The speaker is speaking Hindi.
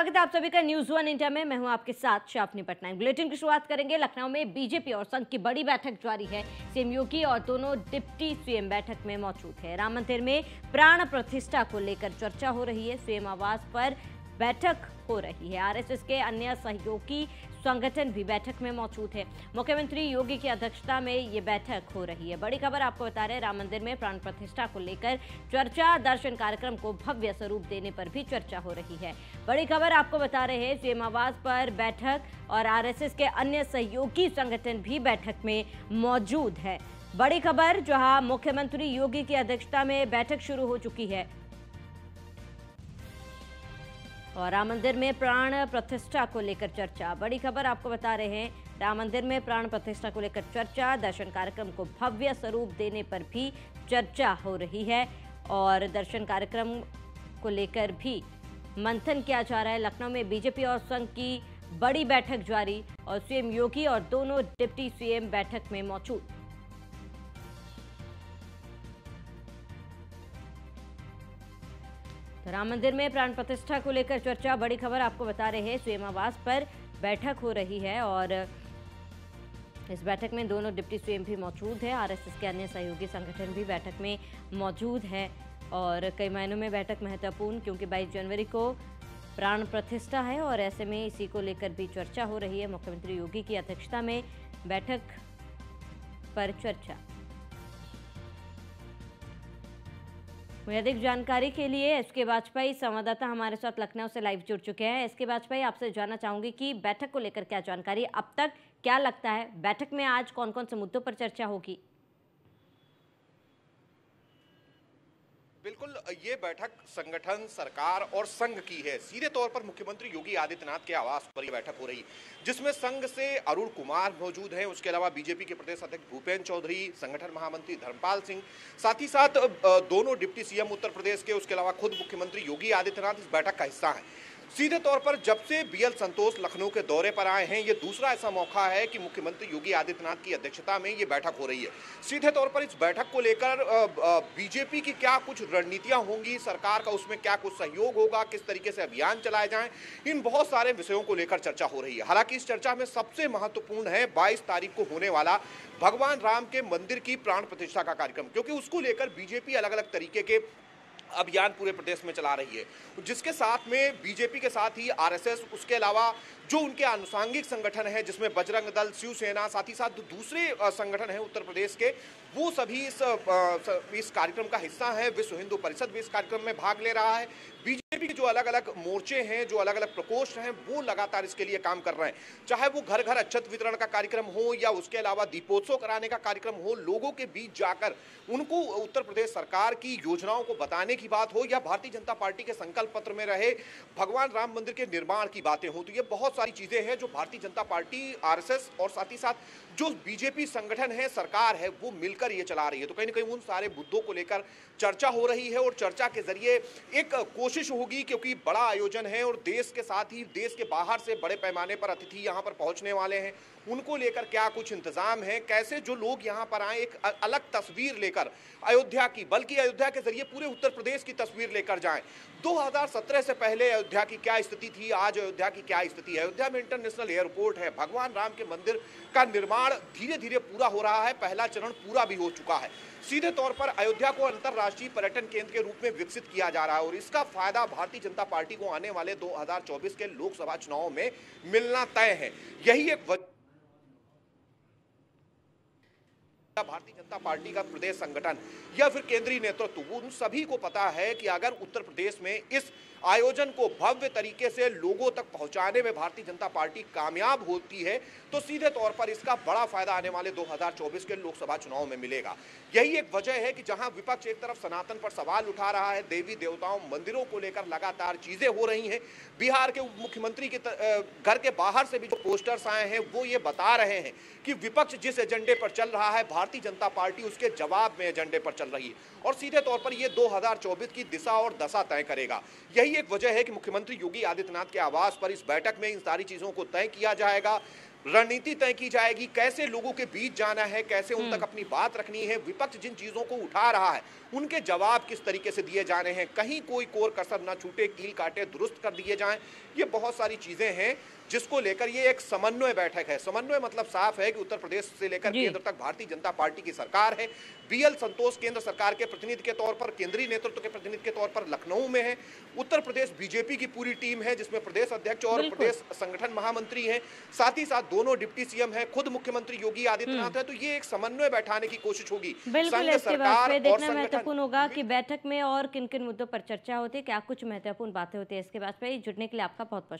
स्वागत है आप सभी का न्यूज वन इंडिया में। मैं हूं आपके साथ शाफनी पटनायक। बुलेटिन की शुरुआत करेंगे। लखनऊ में बीजेपी और संघ की बड़ी बैठक जारी है। सीएम योगी और दोनों डिप्टी सीएम बैठक में मौजूद है। राम मंदिर में प्राण प्रतिष्ठा को लेकर चर्चा हो रही है। सीएम आवास पर बैठक हो रही है। आरएसएस के अन्य सहयोगी संगठन भी बैठक में मौजूद है। मुख्यमंत्री योगी की अध्यक्षता में ये बैठक हो रही है। बड़ी खबर आपको बता रहे हैं, राम मंदिर में प्राण प्रतिष्ठा को लेकर चर्चा, दर्शन कार्यक्रम को भव्य स्वरूप देने पर भी चर्चा हो रही है। बड़ी खबर आपको बता रहे हैं, सीएम आवास पर बैठक और आरएसएस के अन्य सहयोगी संगठन भी बैठक में मौजूद है। बड़ी खबर, जहां मुख्यमंत्री योगी की अध्यक्षता में बैठक शुरू हो चुकी है और राम मंदिर में प्राण प्रतिष्ठा को लेकर चर्चा। बड़ी खबर आपको बता रहे हैं, राम मंदिर में प्राण प्रतिष्ठा को लेकर चर्चा, दर्शन कार्यक्रम को भव्य स्वरूप देने पर भी चर्चा हो रही है और दर्शन कार्यक्रम को लेकर भी मंथन किया जा रहा है। लखनऊ में बीजेपी और संघ की बड़ी बैठक जारी और सीएम योगी और दोनों डिप्टी सीएम बैठक में मौजूद। तो राम मंदिर में प्राण प्रतिष्ठा को लेकर चर्चा, बड़ी खबर आपको बता रहे हैं, सीएम आवास पर बैठक हो रही है और इस बैठक में दोनों डिप्टी सीएम भी मौजूद है। आरएसएस के अन्य सहयोगी संगठन भी बैठक में मौजूद है और कई मायनों में बैठक महत्वपूर्ण, क्योंकि 22 जनवरी को प्राण प्रतिष्ठा है और ऐसे में इसी को लेकर भी चर्चा हो रही है। मुख्यमंत्री योगी की अध्यक्षता में बैठक पर चर्चा। अधिक जानकारी के लिए एसके वाजपेयी संवाददाता हमारे साथ लखनऊ से लाइव जुड़ चुके हैं। एसके वाजपेयी, आपसे जानना चाहूंगी कि बैठक को लेकर क्या जानकारी अब तक, क्या लगता है बैठक में आज कौन कौन से मुद्दों पर चर्चा होगी? बिल्कुल, ये बैठक संगठन, सरकार और संघ की है। सीधे तौर पर मुख्यमंत्री योगी आदित्यनाथ के आवास पर यह बैठक हो रही है, जिसमें संघ से अरुण कुमार मौजूद हैं, उसके अलावा बीजेपी के प्रदेश अध्यक्ष भूपेंद्र चौधरी, संगठन महामंत्री धर्मपाल सिंह, साथ ही साथ दोनों डिप्टी सीएम उत्तर प्रदेश के, उसके अलावा खुद मुख्यमंत्री योगी आदित्यनाथ इस बैठक का हिस्सा है। सीधे तौर पर जब से बीएल संतोष लखनऊ के दौरे पर आए हैं, ये दूसरा ऐसा मौका है कि मुख्यमंत्री योगी आदित्यनाथ की अध्यक्षता में ये बैठक हो रही है। सीधे तौर पर इस बैठक को लेकर बीजेपी की क्या कुछ रणनीतियां होंगी, सरकार का उसमें क्या कुछ सहयोग होगा, किस तरीके से अभियान चलाए जाएं, इन बहुत सारे विषयों को लेकर चर्चा हो रही है। हालांकि इस चर्चा में सबसे महत्वपूर्ण है 22 तारीख को होने वाला भगवान राम के मंदिर की प्राण प्रतिष्ठा का कार्यक्रम, क्योंकि उसको लेकर बीजेपी अलग अलग तरीके के अभियान पूरे प्रदेश में चला रही है, जिसके साथ में बीजेपी के साथ ही आरएसएस, उसके अलावा जो उनके आनुषंगिक संगठन है जिसमें बजरंग दल, शिवसेना, साथ ही साथ दूसरे संगठन हैं उत्तर प्रदेश के, वो सभी इस कार्यक्रम का हिस्सा है। विश्व हिंदू परिषद भी इस कार्यक्रम में भाग ले रहा है। बीजेपी के जो अलग अलग मोर्चे हैं, जो अलग अलग प्रकोष्ठ हैं, वो लगातार इसके लिए काम कर रहे हैं। चाहे वो घर घर अक्षत वितरण का कार्यक्रम हो या उसके अलावा दीपोत्सव कराने का कार्यक्रम हो, लोगों के बीच जाकर उनको उत्तर प्रदेश सरकार की योजनाओं को बताने की बात हो, या भारतीय जनता पार्टी के संकल्प पत्र में रहे भगवान राम मंदिर के निर्माण की बातें हो, तो ये बहुत सारी चीजें हैं जो भारतीय जनता पार्टी, आरएसएस और साथ ही साथ जो बीजेपी संगठन है, सरकार है, वो मिलकर ये चला रही है। तो कहीं ना कहीं उन सारे मुद्दों को लेकर चर्चा हो रही है और चर्चा के जरिए एक कोशिश होगी, क्योंकि बड़ा आयोजन है और देश के साथ ही देश के बाहर से बड़े पैमाने पर अतिथि यहाँ पर पहुंचने वाले हैं, उनको लेकर क्या कुछ इंतजाम है, कैसे जो लोग यहाँ पर आए एक अलग तस्वीर लेकर अयोध्या की, बल्कि अयोध्या के जरिए पूरे उत्तर प्रदेश की तस्वीर लेकर जाएं। 2017 से पहले अयोध्या की क्या स्थिति थी, आज अयोध्या की क्या स्थिति है। अयोध्या में इंटरनेशनल एयरपोर्ट है, भगवान राम के मंदिर का निर्माण धीरे धीरे पूरा हो रहा है, पहला चरण पूरा भी हो चुका है। सीधे तौर पर अयोध्या को अंतर्राष्ट्रीय पर्यटन केंद्र के रूप में विकसित किया जा रहा है और इसका फायदा भारतीय जनता पार्टी को आने वाले 2024 के लोकसभा चुनाव में मिलना तय है। यही एक भारतीय जनता पार्टी का प्रदेश संगठन या फिर केंद्रीय नेतृत्व, उन सभी को पता है कि अगर उत्तर प्रदेश में इस आयोजन को भव्य तरीके से लोगों तक पहुंचाने में भारतीय जनता पार्टी कामयाब होती है, तो सीधे तौर पर इसका बड़ा फायदा आने वाले 2024 के लोकसभा चुनाव में मिलेगा। यही एक वजह है कि जहां विपक्ष एक तरफ सनातन पर सवाल उठा रहा है, देवी देवताओं, मंदिरों को लेकर लगातार चीजें हो रही हैं, बिहार के उप मुख्यमंत्री के घर के बाहर से भी जो पोस्टर्स आए हैं वो ये बता रहे हैं कि विपक्ष जिस एजेंडे पर चल रहा है, भारतीय जनता पार्टी उसके जवाब में एजेंडे पर चल रही है और सीधे तौर पर ये 2024 की दिशा और दशा तय करेगा। यही एक वजह है कि मुख्यमंत्री योगी आदित्यनाथ के आवास पर इस बैठक में इन सारी चीजों को तय किया जाएगा। रणनीति तय की जाएगी, कैसे लोगों के बीच जाना है, कैसे उन तक अपनी बात रखनी है, विपक्ष जिन चीजों को उठा रहा है उनके जवाब किस तरीके से दिए जाने हैं, कहीं कोई कोर कसर ना छूटे, कील काटे दुरुस्त कर दिए जाएं। ये बहुत सारी चीजें हैं जिसको लेकर ये एक समन्वय बैठक है। समन्वय मतलब साफ है कि उत्तर प्रदेश से लेकर केंद्र तक भारतीय जनता पार्टी की सरकार है। बीएल संतोष केंद्र सरकार के प्रतिनिधि के तौर पर, केंद्रीय नेतृत्व के प्रतिनिधि के तौर पर लखनऊ में है। उत्तर प्रदेश बीजेपी की पूरी टीम है जिसमें प्रदेश अध्यक्ष और प्रदेश संगठन महामंत्री हैं, साथ ही साथ दोनों डिप्टी सीएम हैं, खुद मुख्यमंत्री योगी आदित्यनाथ है। तो ये एक समन्वय बैठाने की कोशिश होगी। बिल्कुल, सरकार और महत्वपूर्ण होगा कि बैठक में और किन किन मुद्दों पर चर्चा होती है, क्या कुछ महत्वपूर्ण बातें होती है। इसके बाद जुड़ने के लिए आपका बहुत बहुत